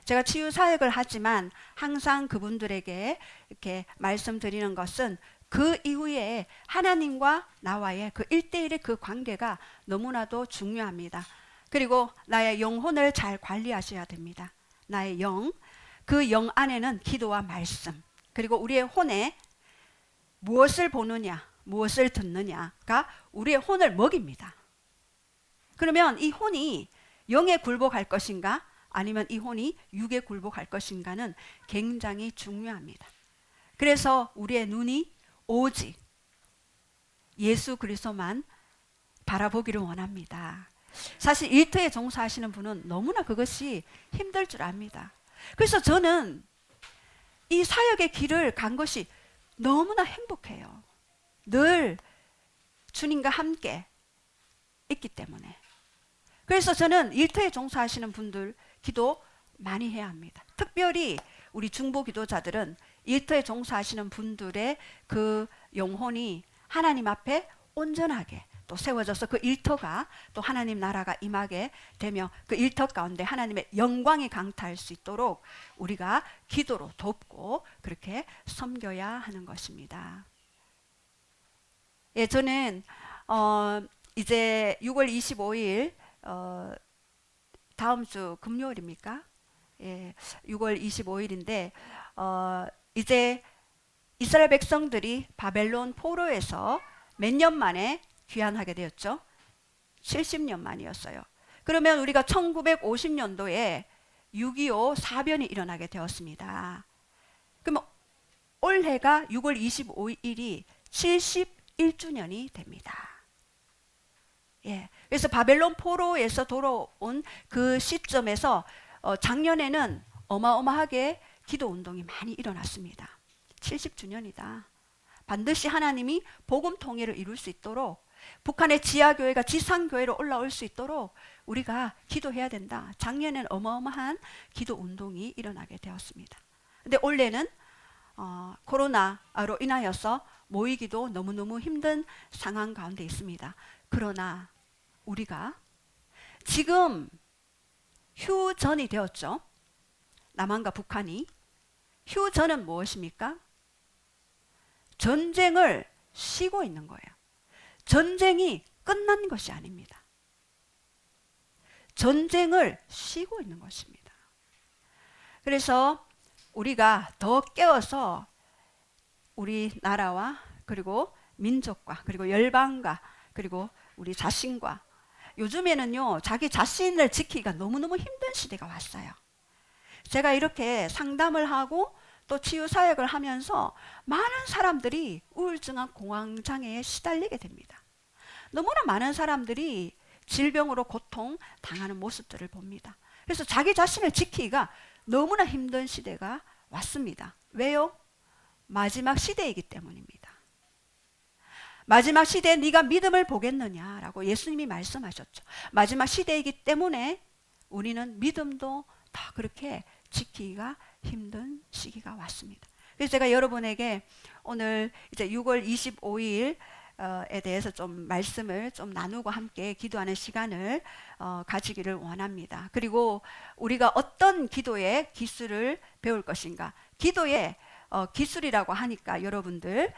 제가 치유 사역을 하지만 항상 그분들에게 이렇게 말씀드리는 것은 그 이후에 하나님과 나와의 그 1대1의 그 관계가 너무나도 중요합니다. 그리고 나의 영혼을 잘 관리하셔야 됩니다. 나의 영, 그 영 안에는 기도와 말씀, 그리고 우리의 혼에 무엇을 보느냐, 무엇을 듣느냐가 우리의 혼을 먹입니다. 그러면 이 혼이 영에 굴복할 것인가, 아니면 이 혼이 육에 굴복할 것인가는 굉장히 중요합니다. 그래서 우리의 눈이 오직 예수 그리스도만 바라보기를 원합니다. 사실 일터에 종사하시는 분은 너무나 그것이 힘들 줄 압니다. 그래서 저는 이 사역의 길을 간 것이 너무나 행복해요. 늘 주님과 함께 있기 때문에. 그래서 저는 일터에 종사하시는 분들 기도 많이 해야 합니다. 특별히 우리 중보 기도자들은 일터에 종사하시는 분들의 그 영혼이 하나님 앞에 온전하게 또 세워져서 그 일터가 또 하나님 나라가 임하게 되며 그 일터 가운데 하나님의 영광이 강타할 수 있도록 우리가 기도로 돕고 그렇게 섬겨야 하는 것입니다. 예, 저는 이제 6월 25일 다음 주 금요일입니까? 예, 6월 25일인데 이제 이스라엘 백성들이 바벨론 포로에서 몇 년 만에 귀환하게 되었죠? 70년 만이었어요. 그러면 우리가 1950년도에 6.25 사변이 일어나게 되었습니다. 그러면 올해가 6월 25일이 71주년이 됩니다. 예, 그래서 바벨론 포로에서 돌아온 그 시점에서 작년에는 어마어마하게 기도 운동이 많이 일어났습니다. 70주년이다. 반드시 하나님이 복음 통일을 이룰 수 있도록 북한의 지하교회가 지상교회로 올라올 수 있도록 우리가 기도해야 된다. 작년에는 어마어마한 기도 운동이 일어나게 되었습니다. 근데 올해는 코로나로 인하여서 모이기도 너무너무 힘든 상황 가운데 있습니다. 그러나 우리가 지금 휴전이 되었죠. 남한과 북한이. 휴전은 무엇입니까? 전쟁을 쉬고 있는 거예요. 전쟁이 끝난 것이 아닙니다. 전쟁을 쉬고 있는 것입니다. 그래서 우리가 더 깨어서 우리 나라와 그리고 민족과 그리고 열방과 그리고 우리 자신과 요즘에는요 자기 자신을 지키기가 너무너무 힘든 시대가 왔어요. 제가 이렇게 상담을 하고 또 치유 사역을 하면서 많은 사람들이 우울증과 공황장애에 시달리게 됩니다. 너무나 많은 사람들이 질병으로 고통 당하는 모습들을 봅니다. 그래서 자기 자신을 지키기가 너무나 힘든 시대가 왔습니다. 왜요? 마지막 시대이기 때문입니다. 마지막 시대에 네가 믿음을 보겠느냐라고 예수님이 말씀하셨죠. 마지막 시대이기 때문에 우리는 믿음도 다 그렇게 지키기가 힘든 시기가 왔습니다. 그래서 제가 여러분에게 오늘 이제 6월 25일에 대해서 좀 말씀을 좀 나누고 함께 기도하는 시간을 가지기를 원합니다. 그리고 우리가 어떤 기도의 기술을 배울 것인가? 기도의 기술이라고 하니까 여러분들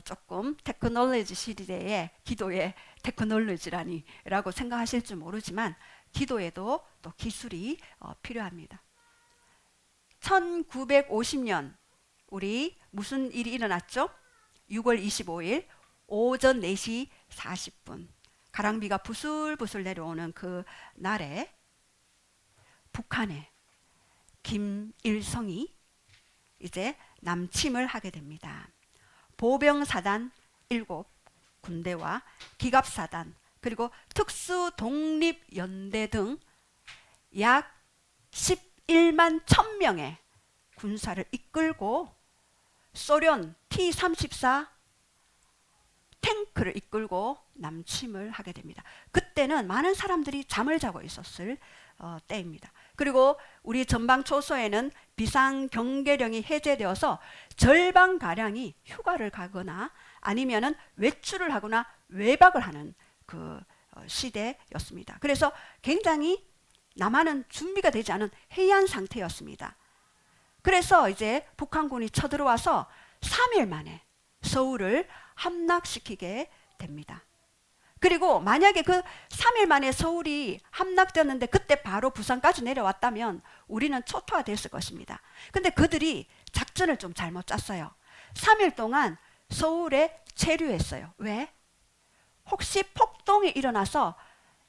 조금 테크놀로지 시대의 기도의 테크놀로지라니라고 생각하실지 모르지만 기도에도 또 기술이 필요합니다. 1950년 우리 무슨 일이 일어났죠? 6월 25일 오전 4시 40분 가랑비가 부슬부슬 내려오는 그 날에 북한의 김일성이 이제 남침을 하게 됩니다. 보병사단 7 군대와 기갑사단 그리고 특수독립연대 등 약 11만 1000명의 군사를 이끌고 소련 T-34 탱크를 이끌고 남침을 하게 됩니다. 그때는 많은 사람들이 잠을 자고 있었을 때입니다. 그리고 우리 전방초소에는 비상경계령이 해제되어서 절반가량이 휴가를 가거나 아니면은 외출을 하거나 외박을 하는 그 시대였습니다. 그래서 굉장히 남한은 준비가 되지 않은 해이한 상태였습니다. 그래서 이제 북한군이 쳐들어와서 3일 만에 서울을 함락시키게 됩니다. 그리고 만약에 그 3일 만에 서울이 함락되었는데 그때 바로 부산까지 내려왔다면 우리는 초토화됐을 것입니다. 근데 그들이 작전을 좀 잘못 짰어요. 3일 동안 서울에 체류했어요. 왜? 혹시 폭동이 일어나서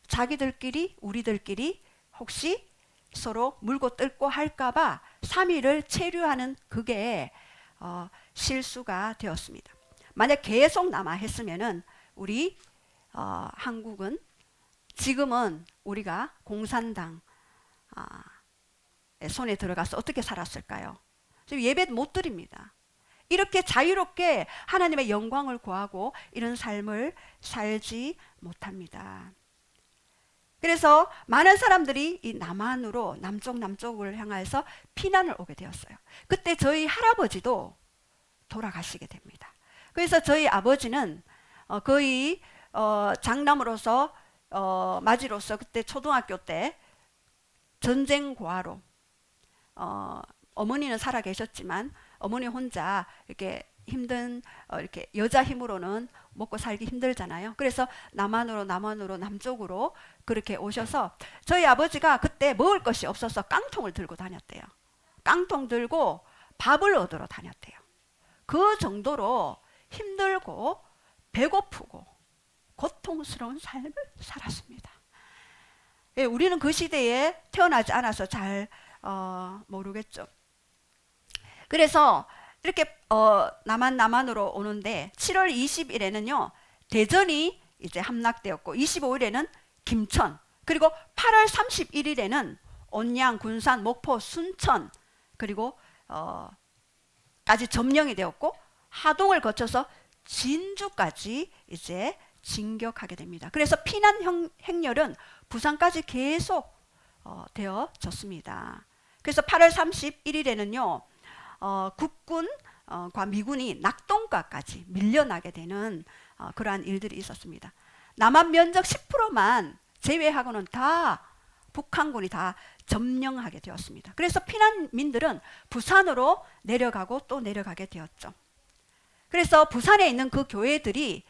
자기들끼리 우리들끼리 혹시 서로 물고 뜯고 할까봐 3일을 체류하는 그게 실수가 되었습니다. 만약 계속 남아 했으면은 우리 한국은 지금은 우리가 공산당 손에 들어가서 어떻게 살았을까요? 지금 예배 못 드립니다. 이렇게 자유롭게 하나님의 영광을 구하고 이런 삶을 살지 못합니다. 그래서 많은 사람들이 이 남한으로 남쪽을 향해서 피난을 오게 되었어요. 그때 저희 할아버지도 돌아가시게 됩니다. 그래서 저희 아버지는 거의 장남으로서 맞이로서 그때 초등학교 때 전쟁 고아로 어머니는 살아 계셨지만 어머니 혼자 이렇게 힘든 이렇게 여자 힘으로는 먹고 살기 힘들잖아요. 그래서 남한으로 남쪽으로 그렇게 오셔서 저희 아버지가 그때 먹을 것이 없어서 깡통을 들고 다녔대요. 깡통 들고 밥을 얻으러 다녔대요. 그 정도로 힘들고 배고프고 고통스러운 삶을 살았습니다. 예, 우리는 그 시대에 태어나지 않아서 잘 모르겠죠. 그래서 이렇게 남한으로 오는데 7월 20일에는요 대전이 이제 함락되었고 25일에는 김천, 그리고 8월 31일에는 온양, 군산, 목포, 순천 그리고 까지 점령이 되었고 하동을 거쳐서 진주까지 이제 진격하게 됩니다. 그래서 피난 행렬은 부산까지 계속 되어졌습니다. 그래서 8월 31일에는요 국군과 미군이 낙동강까지 밀려나게 되는 그러한 일들이 있었습니다. 남한 면적 10%만 제외하고는 다 북한군이 다 점령하게 되었습니다. 그래서 피난민들은 부산으로 내려가고 또 내려가게 되었죠. 그래서 부산에 있는 그 교회들이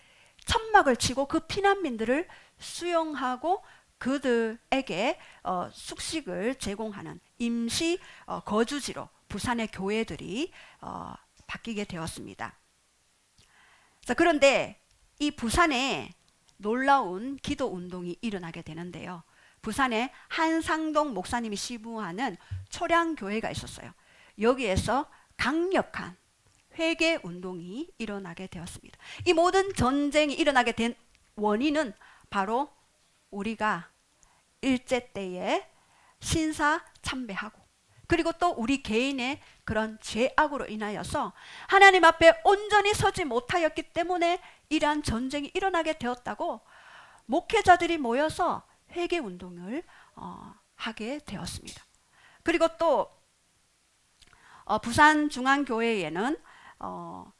천막을 치고 그 피난민들을 수용하고 그들에게 숙식을 제공하는 임시 거주지로 부산의 교회들이 바뀌게 되었습니다. 자, 그런데 이 부산에 놀라운 기도 운동이 일어나게 되는데요. 부산에 한상동 목사님이 시부하는 초량교회가 있었어요. 여기에서 강력한 회개 운동이 일어나게 되었습니다. 이 모든 전쟁이 일어나게 된 원인은 바로 우리가 일제 때에 신사 참배하고 그리고 또 우리 개인의 그런 죄악으로 인하여서 하나님 앞에 온전히 서지 못하였기 때문에 이러한 전쟁이 일어나게 되었다고 목회자들이 모여서 회개 운동을 하게 되었습니다. 그리고 또 부산중앙교회에는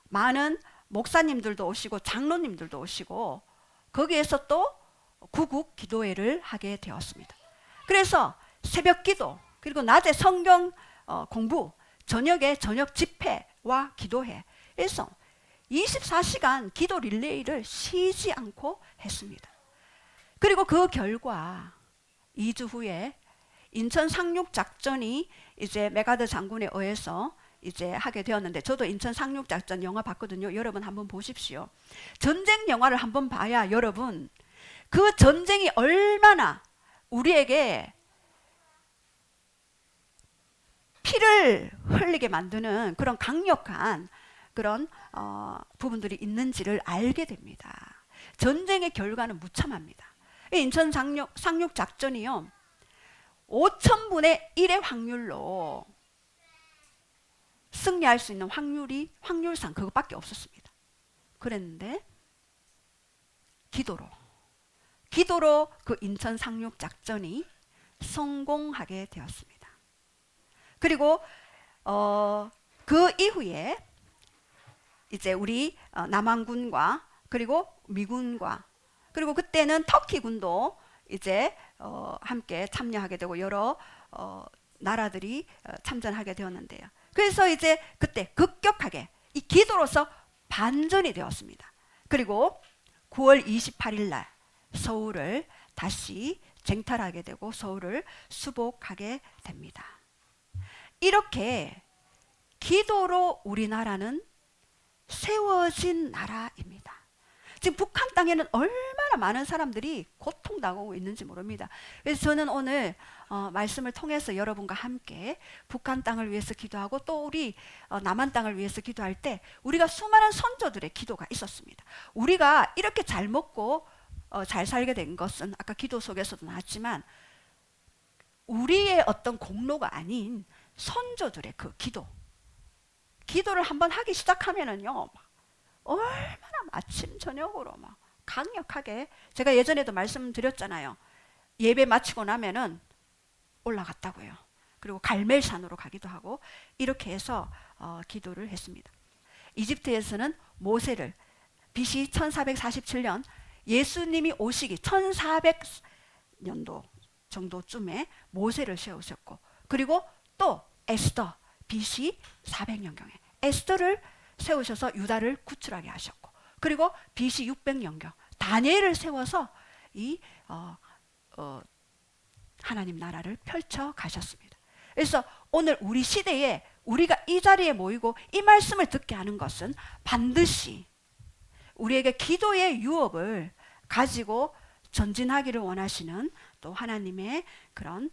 많은 목사님들도 오시고 장로님들도 오시고 거기에서 또 구국 기도회를 하게 되었습니다. 그래서 새벽 기도 그리고 낮에 성경 공부, 저녁에 저녁 집회와 기도회, 그래서 24시간 기도 릴레이를 쉬지 않고 했습니다. 그리고 그 결과 2주 후에 인천 상륙작전이 이제 메가더 장군에 의해서 이제 하게 되었는데 저도 인천 상륙작전 영화 봤거든요. 여러분 한번 보십시오. 전쟁 영화를 한번 봐야 여러분 그 전쟁이 얼마나 우리에게 피를 흘리게 만드는 그런 강력한 그런 부분들이 있는지를 알게 됩니다. 전쟁의 결과는 무참합니다. 인천 상륙작전이요 5,000분의 1의 확률로 승리할 수 있는 확률상 그것밖에 없었습니다. 그랬는데 기도로 그 인천 상륙작전이 성공하게 되었습니다. 그리고 그 이후에 이제 우리 남한군과 그리고 미군과 그리고 그때는 터키군도 이제 함께 참여하게 되고 여러 나라들이 참전하게 되었는데요. 그래서 이제 그때 급격하게 이 기도로서 반전이 되었습니다. 그리고 9월 28일 날 서울을 다시 쟁탈하게 되고 서울을 수복하게 됩니다. 이렇게 기도로 우리나라는 세워진 나라입니다. 지금 북한 땅에는 얼마나 많은 사람들이 고통당하고 있는지 모릅니다. 그래서 저는 오늘 말씀을 통해서 여러분과 함께 북한 땅을 위해서 기도하고 또 우리 남한 땅을 위해서 기도할 때 우리가 수많은 선조들의 기도가 있었습니다. 우리가 이렇게 잘 먹고 잘 살게 된 것은 아까 기도 속에서도 나왔지만 우리의 어떤 공로가 아닌 선조들의 그 기도를 한번 하기 시작하면은요 얼마나 아침 저녁으로 막 강력하게, 제가 예전에도 말씀드렸잖아요. 예배 마치고 나면은 올라갔다고요. 그리고 갈멜산으로 가기도 하고 이렇게 해서 기도를 했습니다. 이집트에서는 모세를 BC 1447년 예수님이 오시기 1400년도 정도쯤에 모세를 세우셨고, 그리고 또 에스더 BC 400년경에 에스더를 세우셔서 유다를 구출하게 하셨고, 그리고 BC 600년경 다니엘을 세워서 이 하나님 나라를 펼쳐 가셨습니다. 그래서 오늘 우리 시대에 우리가 이 자리에 모이고 이 말씀을 듣게 하는 것은 반드시 우리에게 기도의 유업을 가지고 전진하기를 원하시는 또 하나님의 그런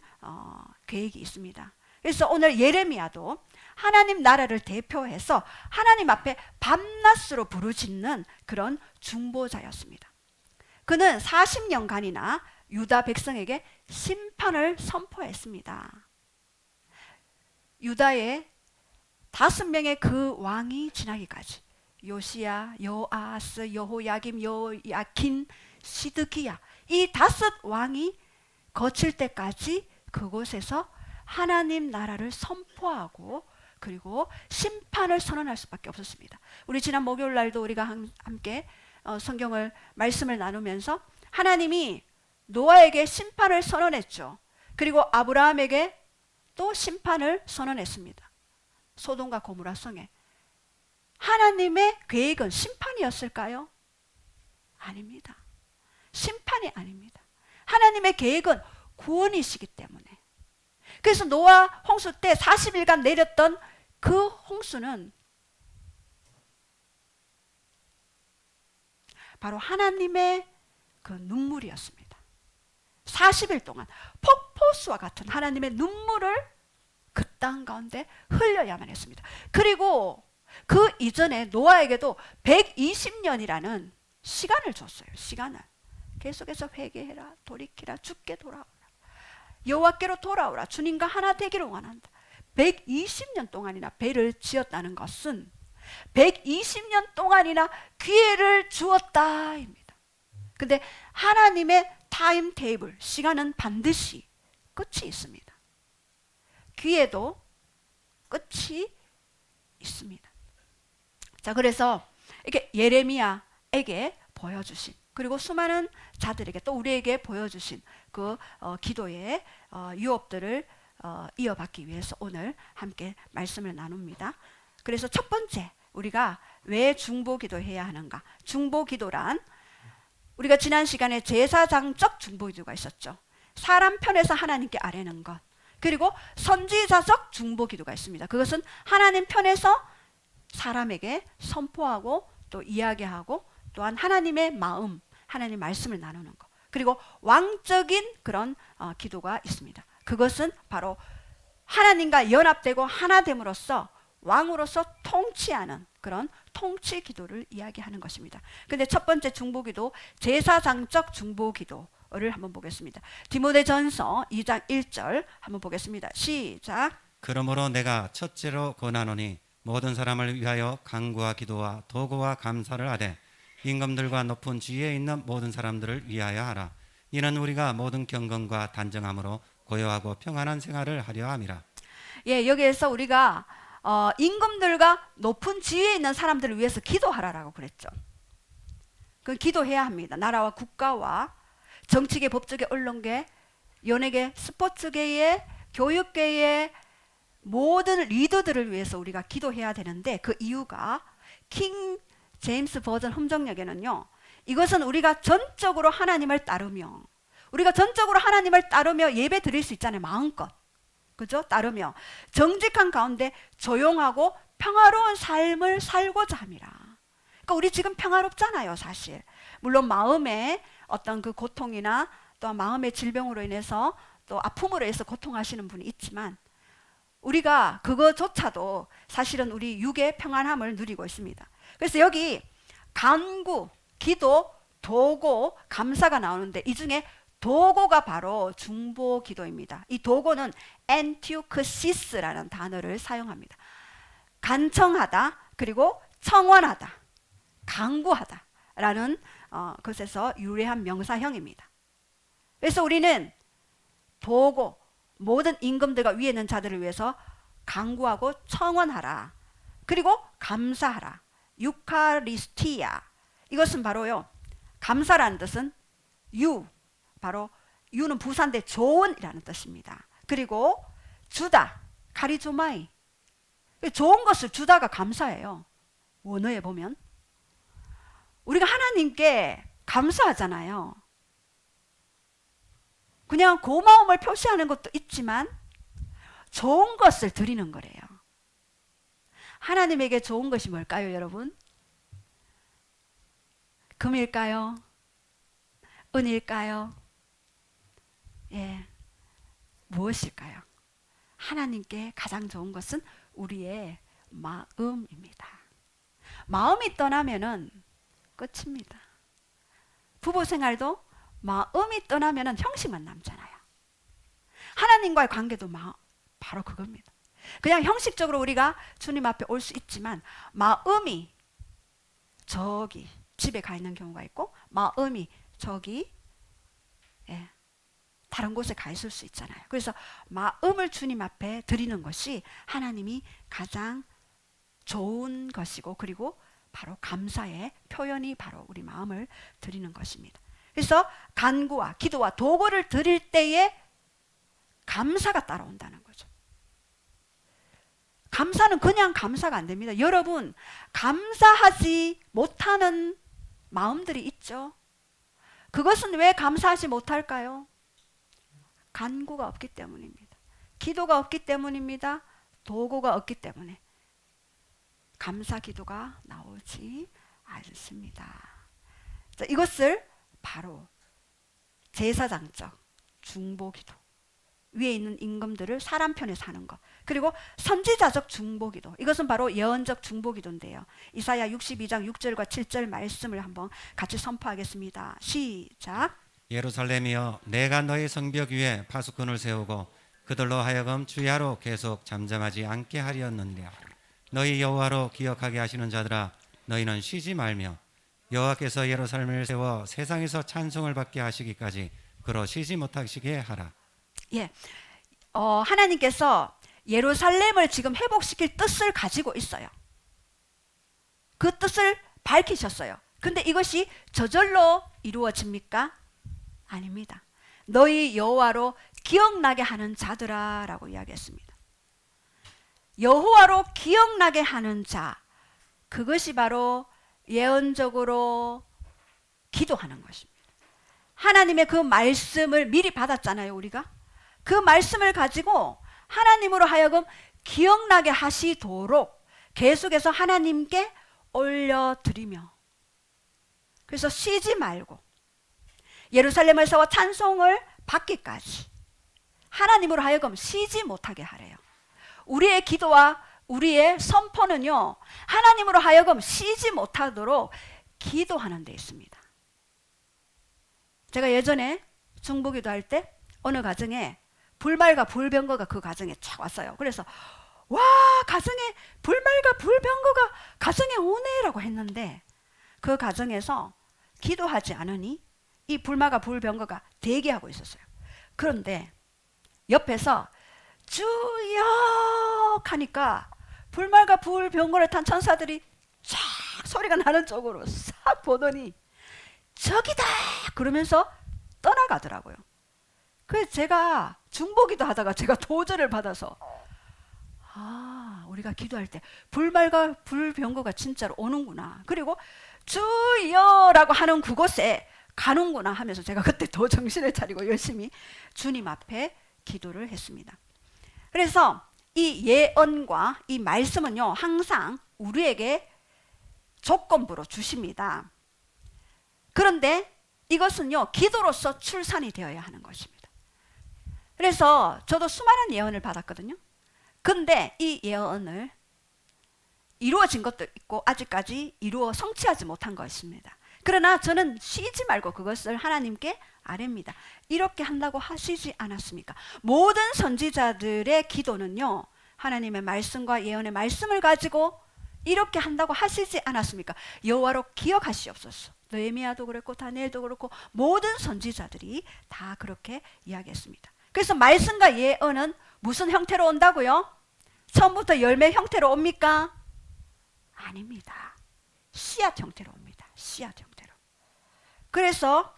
계획이 있습니다. 그래서 오늘 예레미야도 하나님 나라를 대표해서 하나님 앞에 밤낮으로 부르짖는 그런 중보자였습니다. 그는 40년간이나 유다 백성에게 심판을 선포했습니다. 유다의 5명의 그 왕이 지나기까지 요시야, 여아스, 여호야김, 여야킨, 시드기야, 이 5 왕이 거칠 때까지 그곳에서 하나님 나라를 선포하고 그리고 심판을 선언할 수밖에 없었습니다. 우리 지난 목요일 날도 우리가 함께 성경을 말씀을 나누면서 하나님이 노아에게 심판을 선언했죠. 그리고 아브라함에게 또 심판을 선언했습니다. 소돔과 고모라 성에. 하나님의 계획은 심판이었을까요? 아닙니다. 심판이 아닙니다. 하나님의 계획은 구원이시기 때문에. 그래서 노아 홍수 때 40일간 내렸던 그 홍수는 바로 하나님의 그 눈물이었습니다. 40일 동안 폭포수와 같은 하나님의 눈물을 그 땅 가운데 흘려야만 했습니다. 그리고 그 이전에 노아에게도 120년이라는 시간을 줬어요. 시간을. 계속해서 회개해라, 돌이키라, 주께 돌아오라, 여호와께로 돌아오라, 주님과 하나 되기를 원한다. 120년 동안이나 배를 지었다는 것은 120년 동안이나 기회를 주었다입니다. 근데 하나님의 타임 테이블, 시간은 반드시 끝이 있습니다. 기회도 끝이 있습니다. 자, 그래서 이렇게 예레미야에게 보여주신, 그리고 수많은 자들에게 또 우리에게 보여주신 그 기도의 유업들을 이어받기 위해서 오늘 함께 말씀을 나눕니다. 그래서 첫 번째, 우리가 왜 중보기도 해야 하는가? 중보기도란 우리가 지난 시간에 제사장적 중보기도가 있었죠. 사람 편에서 하나님께 아뢰는 것. 그리고 선지자적 중보기도가 있습니다. 그것은 하나님 편에서 사람에게 선포하고 또 이야기하고 또한 하나님의 마음, 하나님의 말씀을 나누는 것. 그리고 왕적인 그런 기도가 있습니다. 그것은 바로 하나님과 연합되고 하나됨으로써 왕으로서 통치하는 그런 통치 기도를 이야기하는 것입니다. 근데 첫 번째 중보기도, 제사장적 중보기도를 한번 보겠습니다. 디모데전서 2장 1절 한번 보겠습니다. 시작. 그러므로 내가 첫째로 권하노니 모든 사람을 위하여 간구와 기도와 도구와 감사를 하되 임금들과 높은 지위에 있는 모든 사람들을 위하여 하라. 이는 우리가 모든 경건과 단정함으로 고요하고 평안한 생활을 하려 함이라. 예, 여기에서 우리가 임금들과 높은 지위에 있는 사람들을 위해서 기도하라라고 그랬죠. 그 기도해야 합니다. 나라와 국가와 정치계, 법조계, 언론계, 연예계, 스포츠계의, 교육계의 모든 리더들을 위해서 우리가 기도해야 되는데, 그 이유가 킹 제임스 버전 흠정역에는요, 이것은 우리가 전적으로 하나님을 따르며, 우리가 전적으로 하나님을 따르며 예배 드릴 수 있잖아요. 마음껏, 그죠? 따르며 정직한 가운데 조용하고 평화로운 삶을 살고자 함이라. 그러니까 우리 지금 평화롭잖아요, 사실. 물론 마음에 어떤 그 고통이나 또 마음의 질병으로 인해서 또 아픔으로 해서 고통하시는 분이 있지만, 우리가 그거조차도 사실은 우리 육의 평안함을 누리고 있습니다. 그래서 여기 간구, 기도, 도고, 감사가 나오는데, 이 중에 도고가 바로 중보 기도입니다. 이 도고는 엔티우크시스라는 단어를 사용합니다. 간청하다, 그리고 청원하다, 간구하다 라는 것에서 유래한 명사형입니다. 그래서 우리는 도고, 모든 임금들과 위에 있는 자들을 위해서 간구하고 청원하라, 그리고 감사하라. 유카리스티아, 이것은 바로요, 감사라는 뜻은 바로 유는 부사인데 좋은이라는 뜻입니다. 그리고 주다, 카리조마이, 좋은 것을 주다가 감사해요. 원어에 보면 우리가 하나님께 감사하잖아요. 그냥 고마움을 표시하는 것도 있지만 좋은 것을 드리는 거래요. 하나님에게 좋은 것이 뭘까요, 여러분? 금일까요? 은일까요? 예, 무엇일까요? 하나님께 가장 좋은 것은 우리의 마음입니다. 마음이 떠나면은 끝입니다. 부부 생활도 마음이 떠나면은 형식만 남잖아요. 하나님과의 관계도 바로 그겁니다. 그냥 형식적으로 우리가 주님 앞에 올 수 있지만, 마음이 저기 집에 가 있는 경우가 있고, 마음이 저기 다른 곳에 가 있을 수 있잖아요. 그래서 마음을 주님 앞에 드리는 것이 하나님이 가장 좋은 것이고, 그리고 바로 감사의 표현이 바로 우리 마음을 드리는 것입니다. 그래서 간구와 기도와 도구를 드릴 때에 감사가 따라온다는 거죠. 감사는 그냥 감사가 안 됩니다. 여러분, 감사하지 못하는 마음들이 있죠. 그것은 왜 감사하지 못할까요? 간구가 없기 때문입니다. 기도가 없기 때문입니다. 도구가 없기 때문에 감사 기도가 나오지 않습니다. 자, 이것을 바로 제사장적 중보 기도, 위에 있는 임금들을 사람 편에 사는 것, 그리고 선지자적 중보 기도, 이것은 바로 예언적 중보 기도인데요. 이사야 62장 6절과 7절 말씀을 한번 같이 선포하겠습니다. 시작. 예루살렘이여, 내가 너희 성벽 위에 파수꾼을 세우고 그들로 하여금 주야로 계속 잠잠하지 않게 하리었느니라. 너희 여호와로 기억하게 하시는 자들아, 너희는 쉬지 말며 여호와께서 예루살렘을 세워 세상에서 찬송을 받게 하시기까지 그로 쉬지 못하시게 하라. 예, 하나님께서 예루살렘을 지금 회복시킬 뜻을 가지고 있어요. 그 뜻을 밝히셨어요. 근데 이것이 저절로 이루어집니까? 아닙니다. 너희 여호와로 기억나게 하는 자들아 라고 이야기했습니다. 여호와로 기억나게 하는 자, 그것이 바로 예언적으로 기도하는 것입니다. 하나님의 그 말씀을 미리 받았잖아요, 우리가. 그 말씀을 가지고 하나님으로 하여금 기억나게 하시도록 계속해서 하나님께 올려드리며, 그래서 쉬지 말고 예루살렘을 세워 찬송을 받기까지 하나님으로 하여금 쉬지 못하게 하래요. 우리의 기도와 우리의 선포는요, 하나님으로 하여금 쉬지 못하도록 기도하는 데 있습니다. 제가 예전에 중보기도 할 때 어느 가정에 불말과 불병거가 그 가정에 쫙 왔어요. 그래서 와, 가정에 불말과 불병거가 가정에 오네라고 했는데, 그 가정에서 기도하지 않으니 이 불말과 불병거가 대기하고 있었어요. 그런데 옆에서 주여 하니까 불말과 불병거를 탄 천사들이 쫙 소리가 나는 쪽으로 싹 보더니 저기다 그러면서 떠나가더라고요. 그래서 제가 중보기도 하다가 제가 도전을 받아서 우리가 기도할 때 불말과 불병거가 진짜로 오는구나. 그리고 주여라고 하는 그곳에 가는구나 하면서 제가 그때 더 정신을 차리고 열심히 주님 앞에 기도를 했습니다. 그래서 이 예언과 이 말씀은요, 항상 우리에게 조건부로 주십니다. 그런데 이것은요, 기도로서 출산이 되어야 하는 것입니다. 그래서 저도 수많은 예언을 받았거든요. 근데 이 예언을 이루어진 것도 있고 아직까지 이루어 성취하지 못한 것입니다. 그러나 저는 쉬지 말고 그것을 하나님께 아뢰입니다. 이렇게 한다고 하시지 않았습니까? 모든 선지자들의 기도는요, 하나님의 말씀과 예언의 말씀을 가지고 이렇게 한다고 하시지 않았습니까? 여호와로 기억하시옵소서. 느헤미야도 그랬고 다니엘도 그렇고 모든 선지자들이 다 그렇게 이야기했습니다. 그래서 말씀과 예언은 무슨 형태로 온다고요? 처음부터 열매 형태로 옵니까? 아닙니다. 씨앗 형태로 옵니다. 씨앗 형태로. 그래서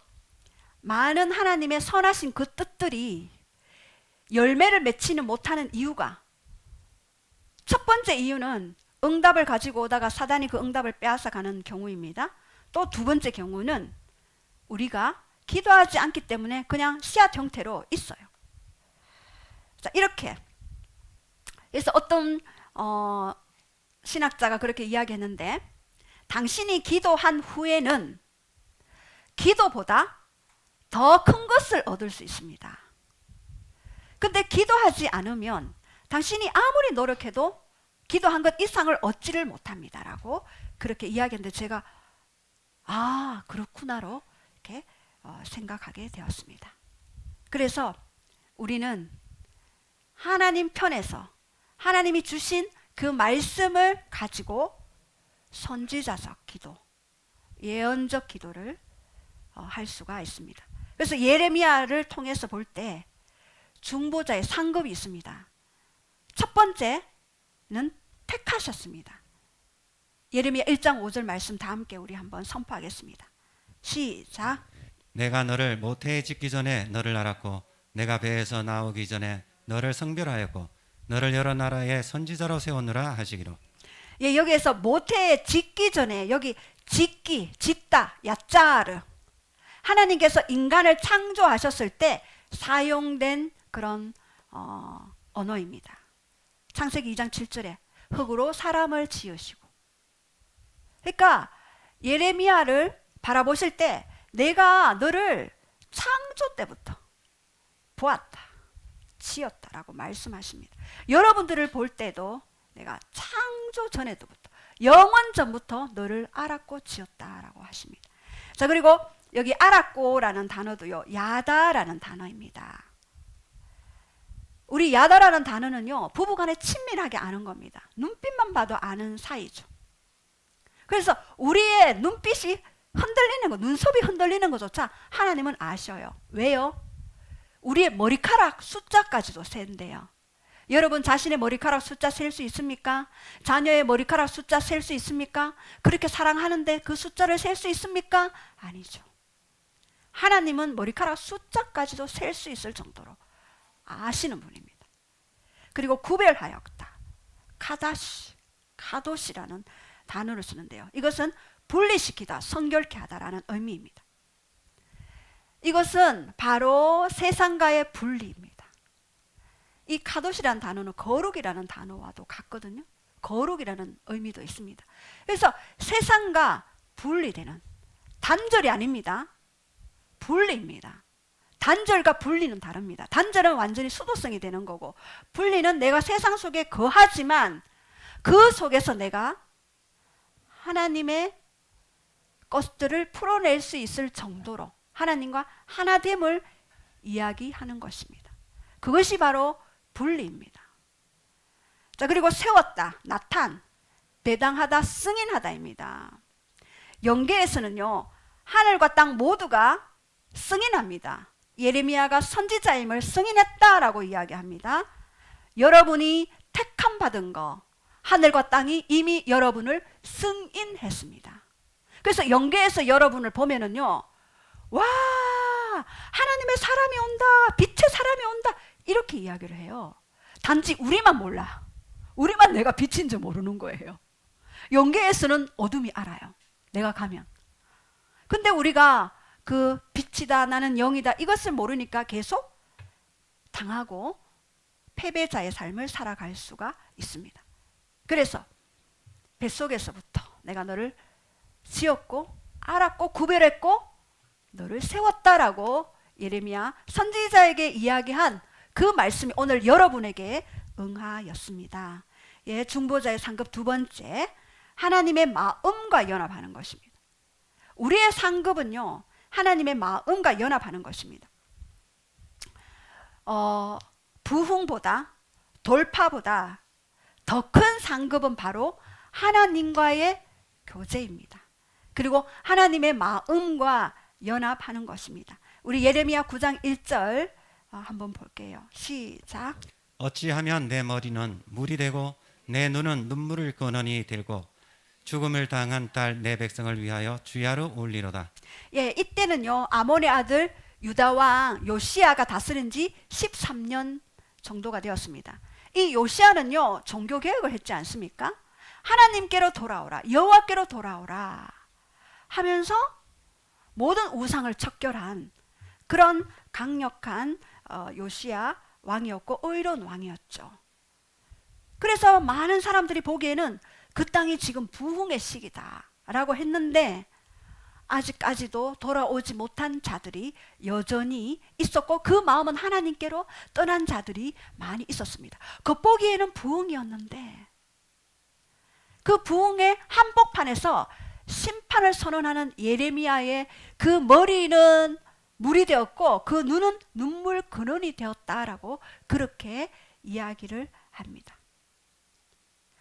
많은 하나님의 선하신 그 뜻들이 열매를 맺지는 못하는 이유가, 첫 번째 이유는 응답을 가지고 오다가 사단이 그 응답을 빼앗아 가는 경우입니다. 또 두 번째 경우는 우리가 기도하지 않기 때문에 그냥 씨앗 형태로 있어요. 자, 이렇게. 그래서 어떤 신학자가 그렇게 이야기했는데, 당신이 기도한 후에는 기도보다 더 큰 것을 얻을 수 있습니다. 근데 기도하지 않으면 당신이 아무리 노력해도 기도한 것 이상을 얻지를 못합니다 라고 그렇게 이야기했는데, 제가 그렇구나로 이렇게 생각하게 되었습니다. 그래서 우리는 하나님 편에서 하나님이 주신 그 말씀을 가지고 선지자적 기도, 예언적 기도를 할 수가 있습니다. 그래서 예레미야를 통해서 볼 때 중보자의 상급이 있습니다. 첫 번째는 택하셨습니다. 예레미야 1장 5절 말씀 다 함께 우리 한번 선포하겠습니다. 시작. 내가 너를 모태에 짓기 전에 너를 알았고 내가 배에서 나오기 전에 너를 성별하였고 너를 여러 나라의 선지자로 세우느라 하시기로. 예, 여기에서 모태에 짓기 전에, 여기 짓기, 짓다, 야짜르, 하나님께서 인간을 창조하셨을 때 사용된 그런 언어입니다. 창세기 2장 7절에 흙으로 사람을 지으시고. 그러니까 예레미야를 바라보실 때 내가 너를 창조 때부터 보았다, 지었다라고 말씀하십니다. 여러분들을 볼 때도 내가 창조 전에도부터, 영원 전부터 너를 알았고 지었다라고 하십니다. 자, 그리고 여기 알았고라는 단어도요, 야다라는 단어입니다. 우리 야다라는 단어는요, 부부간에 친밀하게 아는 겁니다. 눈빛만 봐도 아는 사이죠. 그래서 우리의 눈빛이 흔들리는 거, 눈썹이 흔들리는 것조차 하나님은 아셔요. 왜요? 우리의 머리카락 숫자까지도 센대요. 여러분 자신의 머리카락 숫자 셀 수 있습니까? 자녀의 머리카락 숫자 셀 수 있습니까? 그렇게 사랑하는데 그 숫자를 셀 수 있습니까? 아니죠. 하나님은 머리카락 숫자까지도 셀 수 있을 정도로 아시는 분입니다. 그리고 구별하였다. 카다시, 카도시라는 단어를 쓰는데요. 이것은 분리시키다, 성결케 하다라는 의미입니다. 이것은 바로 세상과의 분리입니다. 이 카도시라는 단어는 거룩이라는 단어와도 같거든요. 거룩이라는 의미도 있습니다. 그래서 세상과 분리되는, 단절이 아닙니다. 분리입니다. 단절과 분리는 다릅니다. 단절은 완전히 수도성이 되는 거고, 분리는 내가 세상 속에 거하지만 그 속에서 내가 하나님의 것들을 풀어낼 수 있을 정도로 하나님과 하나됨을 이야기하는 것입니다. 그것이 바로 분리입니다. 자, 그리고 세웠다, 나탄, 배당하다, 승인하다입니다. 영계에서는요, 하늘과 땅 모두가 승인합니다. 예레미야가 선지자임을 승인했다라고 이야기합니다. 여러분이 택함 받은 거, 하늘과 땅이 이미 여러분을 승인했습니다. 그래서 영계에서 여러분을 보면은요, 와, 하나님의 사람이 온다, 빛의 사람이 온다, 이렇게 이야기를 해요. 단지 우리만 몰라. 우리만 내가 빛인 줄 모르는 거예요. 영계에서는 어둠이 알아요, 내가 가면. 근데 우리가 그 빛이다, 나는 영이다, 이것을 모르니까 계속 당하고 패배자의 삶을 살아갈 수가 있습니다. 그래서 뱃속에서부터 내가 너를 지었고 알았고 구별했고 너를 세웠다라고 예레미야 선지자에게 이야기한 그 말씀이 오늘 여러분에게 응하였습니다. 예, 중보자의 상급 두 번째, 하나님의 마음과 연합하는 것입니다. 우리의 상급은요, 하나님의 마음과 연합하는 것입니다. 부흥보다, 돌파보다 더 큰 상급은 바로 하나님과의 교제입니다. 그리고 하나님의 마음과 연합하는 것입니다. 우리 예레미야 9장 1절 한번 볼게요. 시작. 어찌하면 내 머리는 물이 되고 내 눈은 눈물을 근원이 들고 죽음을 당한 딸 내 백성을 위하여 주야로 올리로다. 예, 이때는요, 아몬의 아들 유다 왕 요시야가 다스린 지 13년 정도가 되었습니다. 이 요시야는요, 종교 개혁을 했지 않습니까? 하나님께로 돌아오라, 여호와께로 돌아오라 하면서 모든 우상을 척결한 그런 강력한 요시야 왕이었고 의로운 왕이었죠. 그래서 많은 사람들이 보기에는 그 땅이 지금 부흥의 시기다라고 했는데 아직까지도 돌아오지 못한 자들이 여전히 있었고 그 마음은 하나님께로 떠난 자들이 많이 있었습니다. 겉보기에는 부흥이었는데 그 부흥의 한복판에서 심판을 선언하는 예레미야의 그 머리는 물이 되었고 그 눈은 눈물 근원이 되었다라고 그렇게 이야기를 합니다.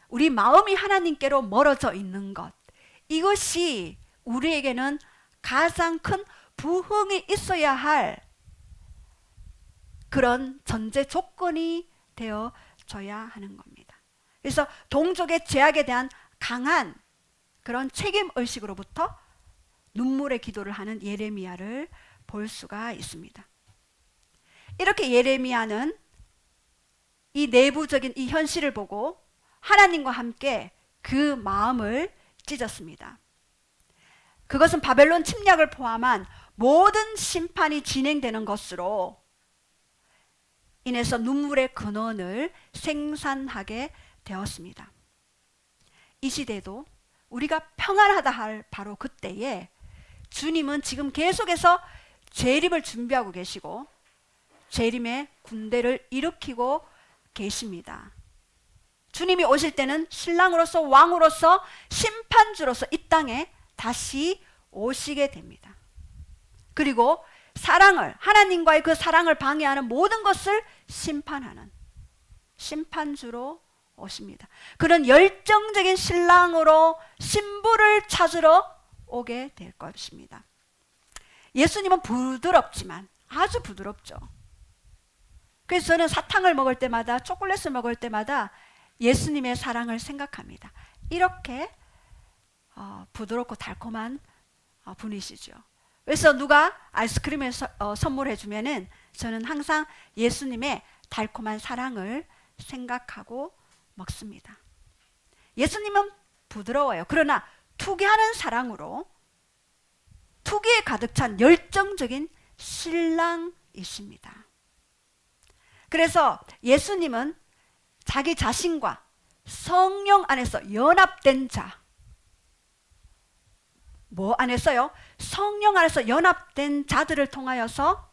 우리 마음이 하나님께로 멀어져 있는 것, 이것이 우리에게는 가장 큰 부흥이 있어야 할 그런 전제 조건이 되어져야 하는 겁니다. 그래서 동족의 죄악에 대한 강한 그런 책임의식으로부터 눈물의 기도를 하는 예레미야를 볼 수가 있습니다. 이렇게 예레미야는 이 내부적인 이 현실을 보고 하나님과 함께 그 마음을 찢었습니다. 그것은 바벨론 침략을 포함한 모든 심판이 진행되는 것으로 인해서 눈물의 근원을 생산하게 되었습니다. 이 시대도 우리가 평안하다 할 바로 그때에 주님은 지금 계속해서 재림을 준비하고 계시고 재림의 군대를 일으키고 계십니다. 주님이 오실 때는 신랑으로서 왕으로서 심판주로서 이 땅에 다시 오시게 됩니다. 그리고 사랑을, 하나님과의 그 사랑을 방해하는 모든 것을 심판하는 심판주로 오십니다. 그런 열정적인 신랑으로 신부를 찾으러 오게 될 것입니다. 예수님은 부드럽지만 아주 부드럽죠. 그래서 저는 사탕을 먹을 때마다, 초콜릿을 먹을 때마다 예수님의 사랑을 생각합니다. 이렇게 부드럽고 달콤한 분이시죠. 그래서 누가 아이스크림을 선물해 주면은 저는 항상 예수님의 달콤한 사랑을 생각하고 먹습니다. 예수님은 부드러워요. 그러나 투기하는 사랑으로 투기에 가득 찬 열정적인 신랑이십니다. 그래서 예수님은 자기 자신과 성령 안에서 연합된 자, 뭐 안에서요? 성령 안에서 연합된 자들을 통하여서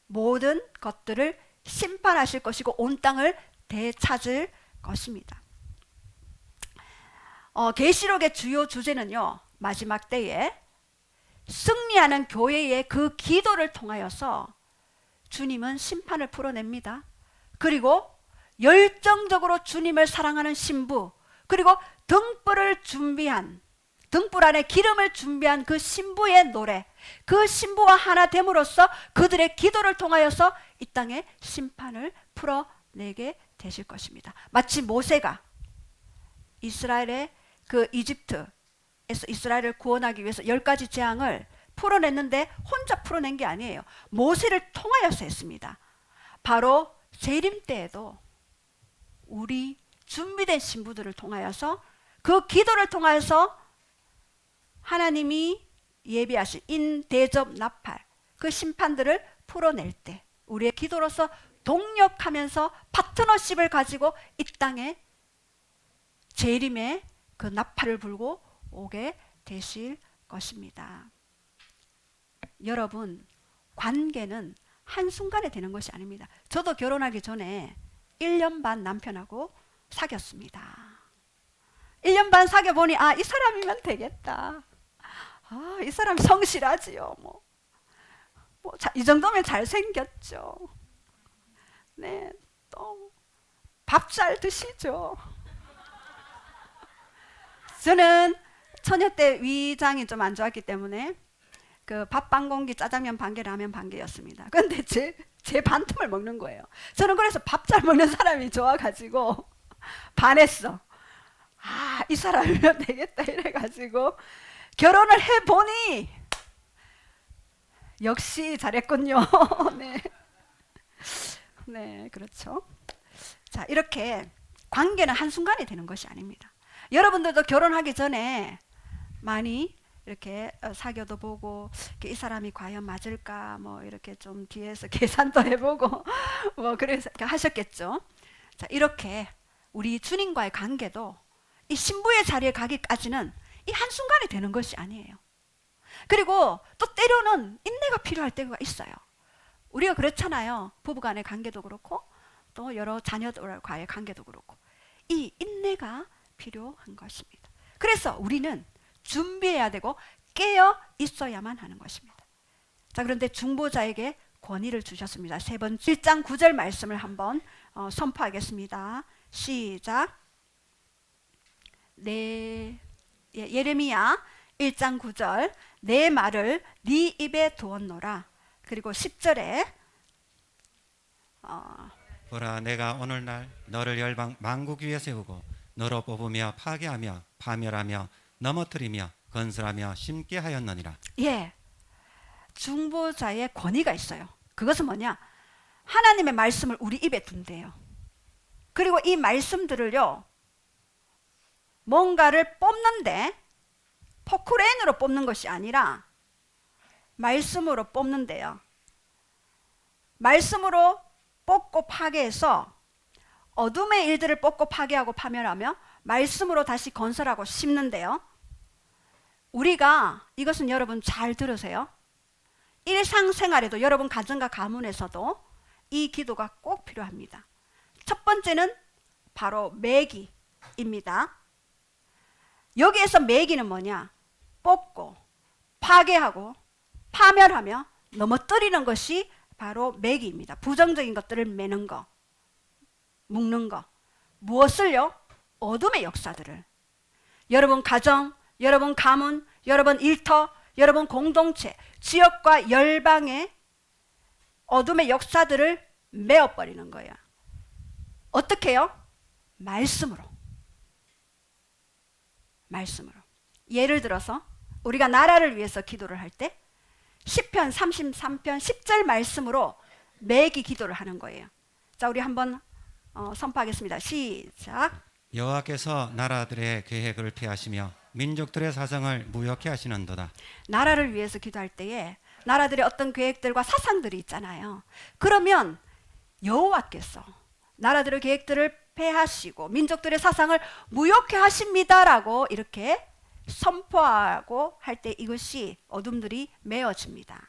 모든 것들을 심판하실 것이고 온 땅을 되찾을 것입니다. 계시록의 주요 주제는요, 마지막 때에 승리하는 교회의 그 기도를 통하여서 주님은 심판을 풀어냅니다. 그리고 열정적으로 주님을 사랑하는 신부, 그리고 등불 안에 기름을 준비한 그 신부의 노래, 그 신부와 하나 됨으로써 그들의 기도를 통하여서 이 땅에 심판을 풀어내게 되실 것입니다. 마치 모세가 이스라엘의 그 이집트에서 이스라엘을 구원하기 위해서 10가지 재앙을 풀어냈는데 혼자 풀어낸 게 아니에요. 모세를 통하여서 했습니다. 바로 재림 때에도 우리 준비된 신부들을 통하여서 그 기도를 통하여서 하나님이 예비하신 인대접 나팔 그 심판들을 풀어낼 때 우리의 기도로서 동력하면서 파트너십을 가지고 이 땅에 재림의 그 나팔을 불고 오게 되실 것입니다. 여러분, 관계는 한순간에 되는 것이 아닙니다. 저도 결혼하기 전에 1년 반 남편하고 사귀었습니다. 1년 반 사귀어보니 이 사람이면 되겠다. 이 사람 성실하지요. 이 정도면 잘생겼죠. 네, 또 밥 잘 드시죠. 저는 처녀 때 위장이 좀 안 좋았기 때문에 그 밥 반 공기, 짜장면 반 개, 라면 반 개였습니다. 근데 제 반틈을 먹는 거예요. 저는 그래서 밥 잘 먹는 사람이 좋아가지고 반했어. 이 사람이면 되겠다 이래가지고 결혼을 해보니 역시 잘했군요. 네. 네, 그렇죠. 자, 이렇게 관계는 한순간에 되는 것이 아닙니다. 여러분들도 결혼하기 전에 많이 이렇게 사귀어도 보고 이 사람이 과연 맞을까 이렇게 좀 뒤에서 계산도 해보고 그래서 하셨겠죠. 자, 이렇게 우리 주님과의 관계도 이 신부의 자리에 가기까지는 이 한순간에 되는 것이 아니에요. 그리고 또 때로는 인내가 필요할 때가 있어요. 우리가 그렇잖아요. 부부간의 관계도 그렇고 또 여러 자녀들과의 관계도 그렇고 이 인내가 필요한 것입니다. 그래서 우리는 준비해야 되고 깨어 있어야만 하는 것입니다. 자, 그런데 중보자에게 권위를 주셨습니다. 세 번째 1장 9절 말씀을 한번 선포하겠습니다. 시작. 예레미야 1장 9절 내 말을 네 입에 두었노라. 그리고 10절에 보라 내가 오늘날 너를 열방 만국 위에 세우고 너로 뽑으며 파괴하며 파멸하며 넘어뜨리며 건설하며 심게 하였느니라. 예, 중보자의 권위가 있어요. 그것은 뭐냐? 하나님의 말씀을 우리 입에 둔대요. 그리고 이 말씀들을요 뭔가를 뽑는데 포크레인으로 뽑는 것이 아니라 말씀으로 뽑는데요. 말씀으로 뽑고 파괴해서 어둠의 일들을 뽑고 파괴하고 파멸하며 말씀으로 다시 건설하고 심는데요. 우리가 이것은 여러분 잘 들으세요. 일상생활에도 여러분 가정과 가문에서도 이 기도가 꼭 필요합니다. 첫 번째는 바로 매기입니다. 여기에서 매기는 뭐냐? 뽑고 파괴하고 파멸하며 넘어뜨리는 것이 바로 매기입니다. 부정적인 것들을 매는 거, 묶는 거. 무엇을요? 어둠의 역사들을. 여러분 가정, 여러분 가문, 여러분 일터, 여러분 공동체, 지역과 열방의 어둠의 역사들을 메어버리는 거예요. 어떻게 해요? 말씀으로. 말씀으로. 예를 들어서 우리가 나라를 위해서 기도를 할 때 시편 33편 10절 말씀으로 매기 기도를 하는 거예요. 자, 우리 한번 선포하겠습니다. 시작. 여호와께서 나라들의 계획을 폐하시며 민족들의 사정을 무효케 하시는도다. 나라를 위해서 기도할 때에 나라들의 어떤 계획들과 사상들이 있잖아요. 그러면 여호와께서 나라들의 계획들을 폐하시고 민족들의 사상을 무효케 하십니다라고 이렇게 선포하고 할 때 이것이 어둠들이 메어집니다.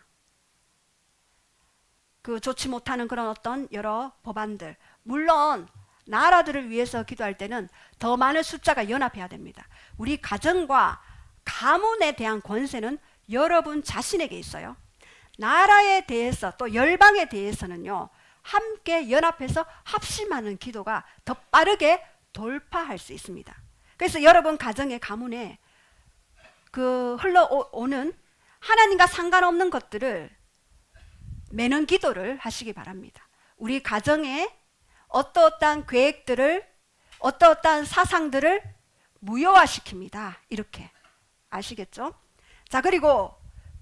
그 좋지 못하는 그런 어떤 여러 법안들, 물론 나라들을 위해서 기도할 때는 더 많은 숫자가 연합해야 됩니다. 우리 가정과 가문에 대한 권세는 여러분 자신에게 있어요. 나라에 대해서 또 열방에 대해서는요, 함께 연합해서 합심하는 기도가 더 빠르게 돌파할 수 있습니다. 그래서 여러분 가정의 가문에 그 흘러오는 하나님과 상관없는 것들을 매는 기도를 하시기 바랍니다. 우리 가정에 어떠한 계획들을, 어떠한 사상들을 무효화시킵니다. 이렇게 아시겠죠? 자, 그리고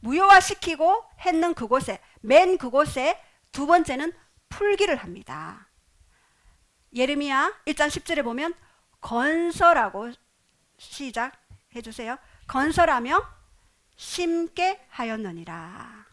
무효화시키고 했는 그곳에, 맨 그곳에 두 번째는 풀기를 합니다. 예레미야 1장 10절에 보면 건설하고 시작해 주세요. 건설하며 심게 하였느니라.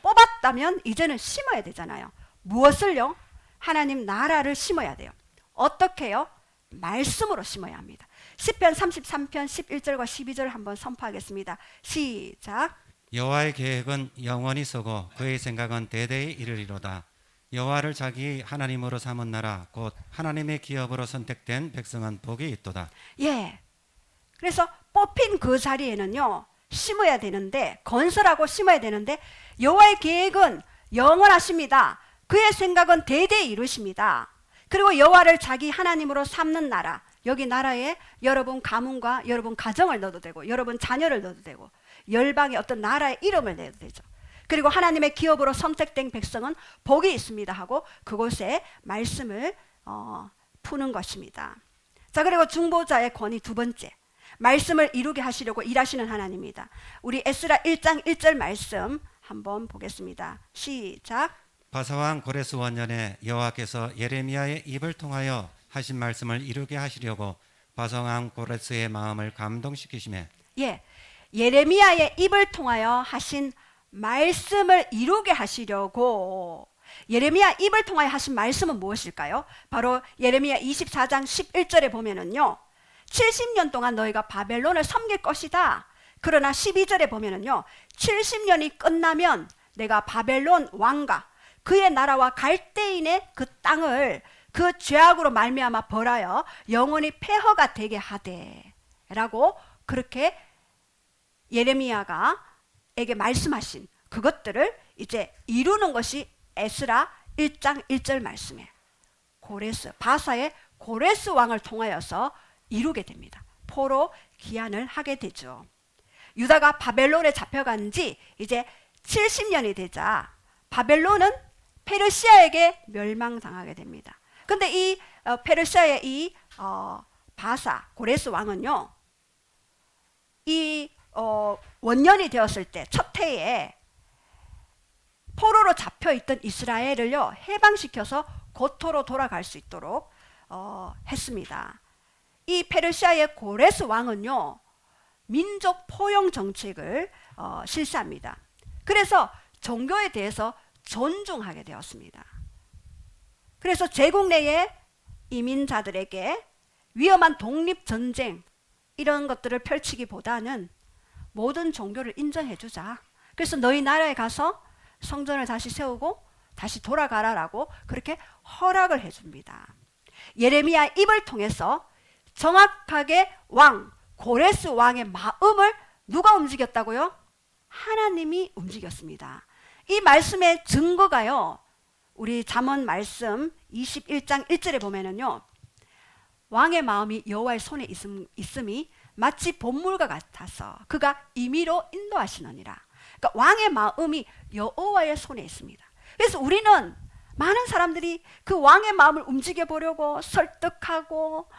뽑았다면 이제는 심어야 되잖아요. 무엇을요? 하나님 나라를 심어야 돼요. 어떻게요? 말씀으로 심어야 합니다. 시편 33편 11절과 12절 한번 선포하겠습니다. 시작. 여호와의 계획은 영원히 서고 그의 생각은 대대에 이르리로다. 여호와를 자기 하나님으로 삼은 나라 곧 하나님의 기업으로 선택된 백성은 복이 있도다. 예. 그래서 뽑힌 그 자리에는요, 심어야 되는데, 건설하고 심어야 되는데, 여호와의 계획은 영원하십니다. 그의 생각은 대대에 이루십니다. 그리고 여호와를 자기 하나님으로 삼는 나라, 여기 나라에 여러분 가문과 여러분 가정을 넣어도 되고, 여러분 자녀를 넣어도 되고, 열방의 어떤 나라의 이름을 내도 되죠. 그리고 하나님의 기업으로 선택된 백성은 복이 있습니다 하고 그곳에 말씀을 푸는 것입니다. 자, 그리고 중보자의 권위 두 번째, 말씀을 이루게 하시려고 일하시는 하나님입니다. 우리 에스라 1장 1절 말씀 한번 보겠습니다. 시작. 바사왕 고레스 원년에 여호와께서 예레미야의 입을 통하여 하신 말씀을 이루게 하시려고 바사왕 고레스의 마음을 감동시키시매. 예, 예레미야의 입을 통하여 하신 말씀을 이루게 하시려고. 예레미야 입을 통하여 하신 말씀은 무엇일까요? 바로 예레미야 24장 11절에 보면은요, 70년 동안 너희가 바벨론을 섬길 것이다. 그러나 12절에 보면은요, 70년이 끝나면 내가 바벨론 왕과 그의 나라와 갈대인의 그 땅을 그 죄악으로 말미암아 벌하여 영원히 폐허가 되게 하되 라고 그렇게 예레미야가 에게 말씀하신 그것들을 이제 이루는 것이 에스라 1장 1절 말씀에 고레스, 바사의 고레스 왕을 통하여서 이루게 됩니다. 포로 귀환을 하게 되죠. 유다가 바벨론에 잡혀간 지 이제 70년이 되자 바벨론은 페르시아에게 멸망당하게 됩니다. 근데 이 페르시아의 이 바사 고레스 왕은요, 이 원년이 되었을 때 첫 해에 포로로 잡혀있던 이스라엘을요 해방시켜서 고토로 돌아갈 수 있도록 했습니다. 이 페르시아의 고레스 왕은요 민족 포용 정책을 실시합니다. 그래서 종교에 대해서 존중하게 되었습니다. 그래서 제국 내의 이민자들에게 위험한 독립전쟁 이런 것들을 펼치기보다는 모든 종교를 인정해주자. 그래서 너희 나라에 가서 성전을 다시 세우고 다시 돌아가라라고 그렇게 허락을 해줍니다. 예레미야 입을 통해서 정확하게 고레스 왕의 마음을 누가 움직였다고요? 하나님이 움직였습니다. 이 말씀의 증거가요, 우리 잠언 말씀 21장 1절에 보면은요, 왕의 마음이 여호와의 손에 있음이 마치 본물과 같아서 그가 임의로 인도하시느니라. 그러니까 왕의 마음이 여호와의 손에 있습니다. 그래서 우리는 많은 사람들이 그 왕의 마음을 움직여 보려고 설득하고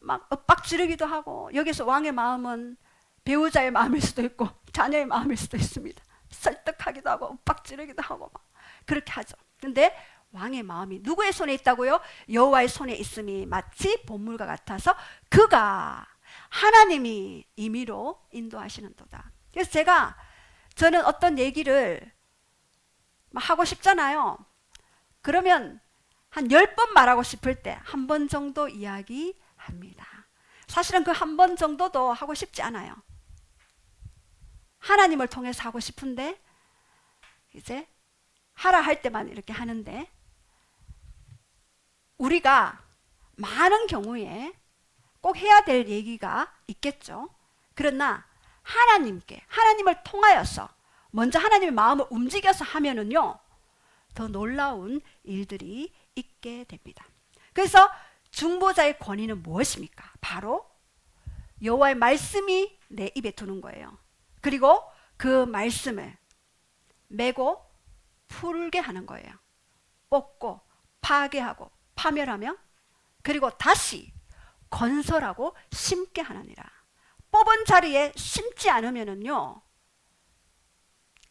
막 윽박지르기도 하고, 여기서 왕의 마음은 배우자의 마음일 수도 있고 자녀의 마음일 수도 있습니다. 설득하기도 하고 윽박지르기도 하고 막 그렇게 하죠. 근데 왕의 마음이 누구의 손에 있다고요? 여호와의 손에 있음이 마치 본물과 같아서 그가 하나님이 임의로 인도하시는도다. 그래서 저는 어떤 얘기를 하고 싶잖아요. 그러면 한 10번 말하고 싶을 때 한 번 정도 이야기합니다. 사실은 그 한 번 정도도 하고 싶지 않아요. 하나님을 통해서 하고 싶은데 이제 하라 할 때만 이렇게 하는데, 우리가 많은 경우에 꼭 해야 될 얘기가 있겠죠. 그러나 하나님을 통하여서 먼저 하나님의 마음을 움직여서 하면은요 더 놀라운 일들이 있게 됩니다. 그래서 중보자의 권위는 무엇입니까? 바로 여호와의 말씀이 내 입에 두는 거예요. 그리고 그 말씀을 메고 풀게 하는 거예요. 뽑고 파괴하고 파멸하며 그리고 다시 건설하고 심게 하느니라. 뽑은 자리에 심지 않으면은요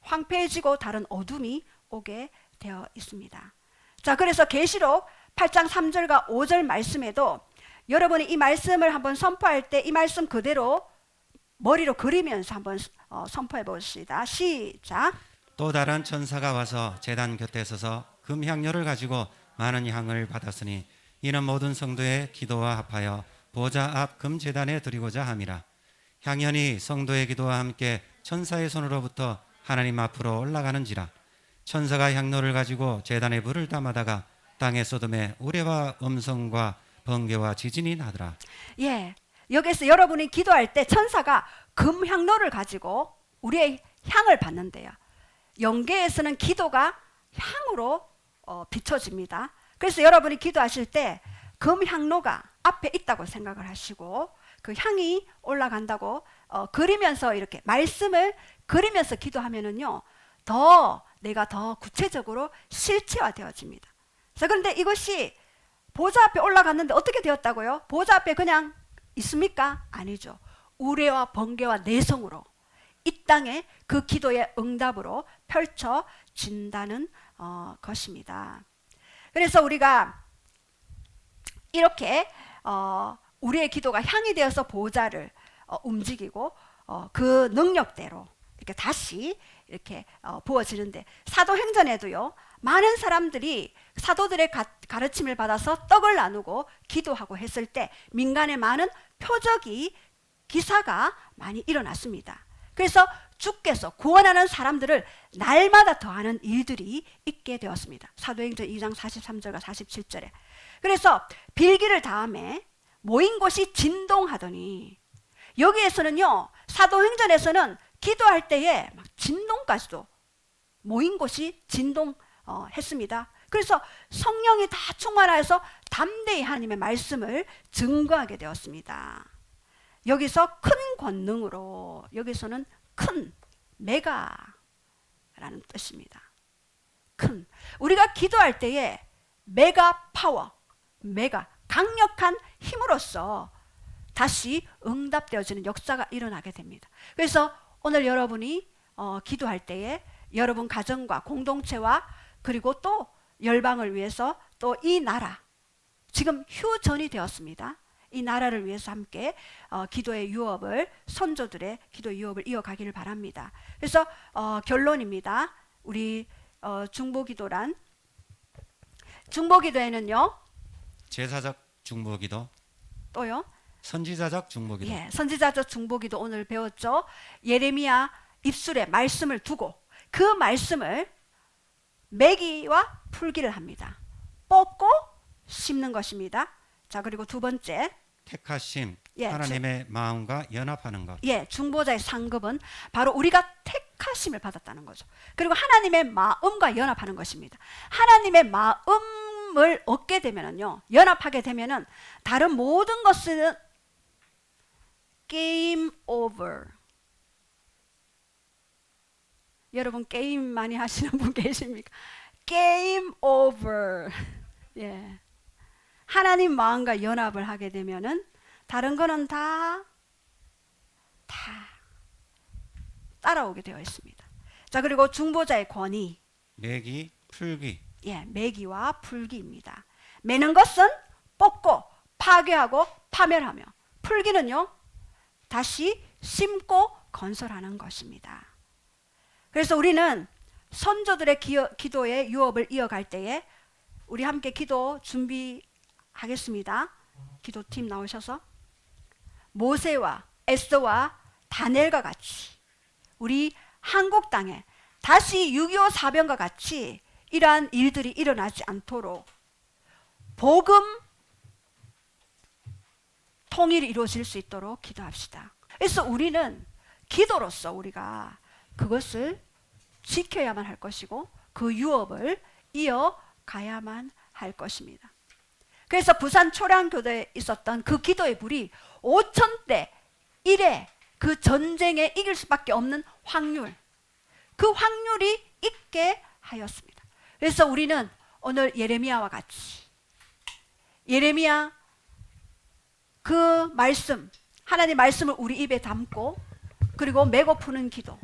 황폐해지고 다른 어둠이 오게 되어 있습니다. 자, 그래서 계시록 8장 3절과 5절 말씀에도 여러분이 이 말씀을 한번 선포할 때 이 말씀 그대로 머리로 그리면서 한번 선포해 봅시다. 시작. 또 다른 천사가 와서 제단 곁에 서서 금향료를 가지고 많은 향을 받았으니 이는 모든 성도의 기도와 합하여 보좌 앞 금제단에 드리고자 함이라. 향연이 성도의 기도와 함께 천사의 손으로부터 하나님 앞으로 올라가는지라. 천사가 향로를 가지고 제단에 불을 담아다가 땅에 쏟음에 우레와 음성과 번개와 지진이 나더라. 예, 여기서 여러분이 기도할 때 천사가 금향로를 가지고 우리의 향을 받는데요. 영계에서는 기도가 향으로 비춰집니다. 그래서 여러분이 기도하실 때 금향로가 앞에 있다고 생각을 하시고 그 향이 올라간다고 그리면서 이렇게 말씀을 그리면서 기도하면은요 더 내가 더 구체적으로 실체화되어집니다. 자, 그런데 이것이 보좌 앞에 올라갔는데 어떻게 되었다고요? 보좌 앞에 그냥 있습니까? 아니죠. 우레와 번개와 내성으로 이 땅에 그 기도의 응답으로 펼쳐진다는 것입니다. 그래서 우리가 이렇게 우리의 기도가 향이 되어서 보좌를 움직이고 그 능력대로 이렇게 다시 이렇게 부어지는데 사도행전에도요 많은 사람들이 사도들의 가르침을 받아서 떡을 나누고 기도하고 했을 때 민간에 많은 표적이 기사가 많이 일어났습니다. 그래서 주께서 구원하는 사람들을 날마다 더하는 일들이 있게 되었습니다. 사도행전 2장 43절과 47절에. 그래서 빌기를 다음에 모인 곳이 진동하더니 여기에서는요 사도행전에서는 기도할 때에 막 진동까지도 모인 곳이 진동했습니다. 그래서 성령이 다 충만하여서 담대히 하나님의 말씀을 증거하게 되었습니다. 여기서 큰 권능으로 여기서는 큰 메가라는 뜻입니다. 큰 우리가 기도할 때에 메가 파워 메가 강력한 힘으로써 다시 응답되어지는 역사가 일어나게 됩니다. 그래서 오늘 여러분이 기도할 때에 여러분 가정과 공동체와 그리고 또 열방을 위해서 또 이 나라 지금 휴전이 되었습니다. 이 나라를 위해서 함께 기도의 유업을 선조들의 기도의 유업을 이어가기를 바랍니다. 그래서 결론입니다. 우리 중보기도란 중보기도에는요 제사적 중보기도 또요 선지자적 중보기도. 예, 선지자적 중보기도 오늘 배웠죠. 예레미야 입술에 말씀을 두고 그 말씀을 매기와 풀기를 합니다. 뽑고 심는 것입니다. 자, 그리고 두 번째 택하심 예, 하나님의 마음과 연합하는 것. 예, 중보자의 상급은 바로 우리가 택하심을 받았다는 거죠. 그리고 하나님의 마음과 연합하는 것입니다. 하나님의 마음을 얻게 되면은요, 연합하게 되면은 다른 모든 것은 게임 오버. 여러분 게임 많이 하시는 분 계십니까? 게임 오버. 예. 하나님 마음과 연합을 하게 되면은 다른 거는 다 따라오게 되어 있습니다. 자, 그리고 중보자의 권위. 매기 풀기. 예, 매기와 풀기입니다. 매는 것은 뽑고 파괴하고 파멸하며 풀기는요 다시 심고 건설하는 것입니다. 그래서 우리는 선조들의 기도의 유업을 이어갈 때에 우리 함께 기도 준비하겠습니다. 기도팀 나오셔서 모세와 에스더와 다니엘과 같이 우리 한국 땅에 다시 6.25 사병과 같이 이러한 일들이 일어나지 않도록 복음 통일이 이루어질 수 있도록 기도합시다. 그래서 우리는 기도로서 우리가 그것을 지켜야만 할 것이고 그 유업을 이어가야만 할 것입니다. 그래서 부산 초량교도에 있었던 그 기도의 불이 5,000대 1의 그 전쟁에 이길 수밖에 없는 확률, 그 확률이 있게 하였습니다. 그래서 우리는 오늘 예레미야와 같이 예레미야 그 말씀, 하나님 말씀을 우리 입에 담고 그리고 메고 푸는 기도,